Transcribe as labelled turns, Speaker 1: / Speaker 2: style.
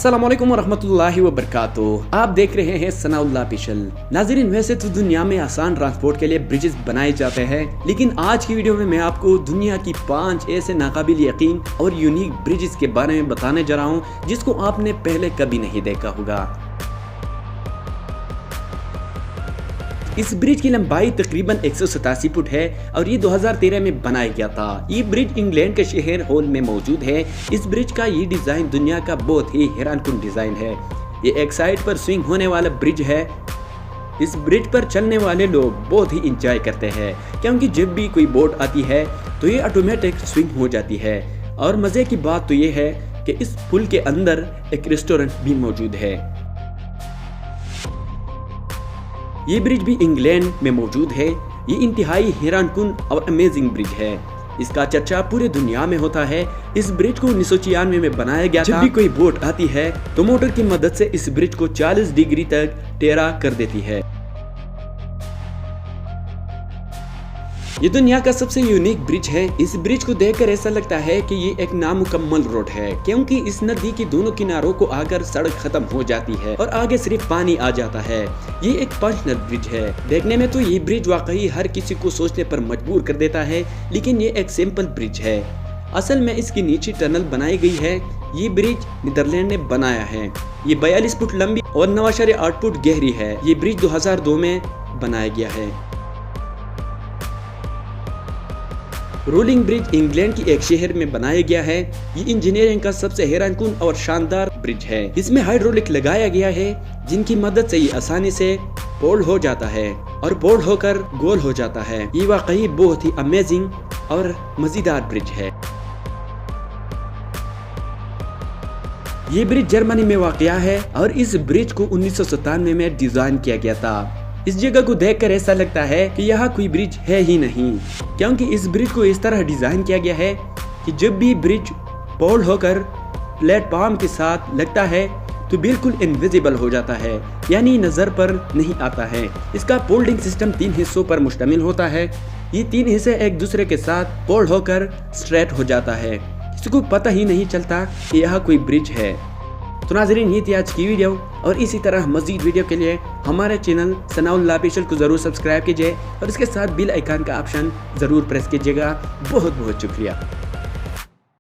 Speaker 1: अस्सलामुअलैकुम वरहमतुल्लाहि वबरकातुहू। आप देख रहे हैं सनाउल्लाह ऑफिशियल। नाज़रीन, वैसे तो दुनिया में आसान ट्रांसपोर्ट के लिए ब्रिजेस बनाए जाते हैं, लेकिन आज की वीडियो में मैं आपको दुनिया की 5 ऐसे नाकाबिल यकीन और यूनिक ब्रिजेस के बारे में बताने जा रहा हूँ जिसको आपने पहले कभी नहीं देखा होगा। इस ब्रिज की लंबाई तकरीबन 187 फुट है और ये 2013 में बनाया गया था। ये ब्रिज इंग्लैंड के शहर हॉल में मौजूद है। इस ब्रिज का ये डिजाइन दुनिया का बहुत ही हैरानकुन डिजाइन है। ये एक साइड पर स्विंग होने वाला ब्रिज है। इस ब्रिज पर चलने वाले लोग बहुत ही इंजॉय करते हैं, क्योंकि जब भी कोई बोट आती है तो ये ऑटोमेटिक स्विंग हो जाती है। और मजे की बात तो ये है कि इस पुल के अंदर एक रेस्टोरेंट भी मौजूद है। ये ब्रिज भी इंग्लैंड में मौजूद है। ये इंतहाई हैरानकुन और अमेजिंग ब्रिज है। इसका चर्चा पूरे दुनिया में होता है। इस ब्रिज को 1996 में बनाया गया था। जब भी कोई बोट आती है तो मोटर की मदद से इस ब्रिज को 40 डिग्री तक टेढ़ा कर देती है। ये दुनिया का सबसे यूनिक ब्रिज है। इस ब्रिज को देखकर ऐसा लगता है कि ये एक नामुकम्मल रोड है, क्योंकि इस नदी के दोनों किनारों को आकर सड़क खत्म हो जाती है और आगे सिर्फ पानी आ जाता है। ये एक फंक्शनल ब्रिज है। देखने में तो ये ब्रिज वाकई हर किसी को सोचने पर मजबूर कर देता है, लेकिन ये एक सिंपल ब्रिज है। असल में इसकी नीचे टनल बनाई गई है। ये ब्रिज नीदरलैंड ने बनाया है। ये 42 फुट लंबी और 9.8 फुट गहरी है। ये ब्रिज 2002 में बनाया गया है। रोलिंग ब्रिज इंग्लैंड की एक शहर में बनाया गया है। ये इंजीनियरिंग का सबसे हैरानकुन और शानदार ब्रिज है। इसमें हाइड्रोलिक लगाया गया है, जिनकी मदद से ये आसानी से फोल्ड हो जाता है और फोल्ड होकर गोल हो जाता है। ये वाकई बहुत ही अमेजिंग और मजेदार ब्रिज है। ये ब्रिज जर्मनी में वाक़या है और इस ब्रिज को 1997 में डिजाइन किया गया था। इस जगह को देखकर ऐसा लगता है कि यहाँ कोई ब्रिज है ही नहीं, क्योंकि इस ब्रिज को इस तरह डिजाइन किया गया है कि जब भी ब्रिज फोल्ड होकर प्लेटफॉर्म के साथ लगता है तो बिल्कुल इनविजिबल हो जाता है, यानी नजर पर नहीं आता है। इसका फोल्डिंग सिस्टम 3 हिस्सों पर मुश्तमिल होता है। ये 3 हिस्से एक दूसरे के साथ फोल्ड होकर स्ट्रेट हो जाता है। किसी को पता ही नहीं चलता कि यहाँ कोई ब्रिज है। तो नाज़रीन, ये थी आज की वीडियो, और इसी तरह मज़ीद वीडियो के लिए हमारे चैनल सनाउल्लाह ऑफिशियल को ज़रूर सब्सक्राइब कीजिए और इसके साथ बेल आइकन का ऑप्शन ज़रूर प्रेस कीजिएगा। बहुत बहुत शुक्रिया।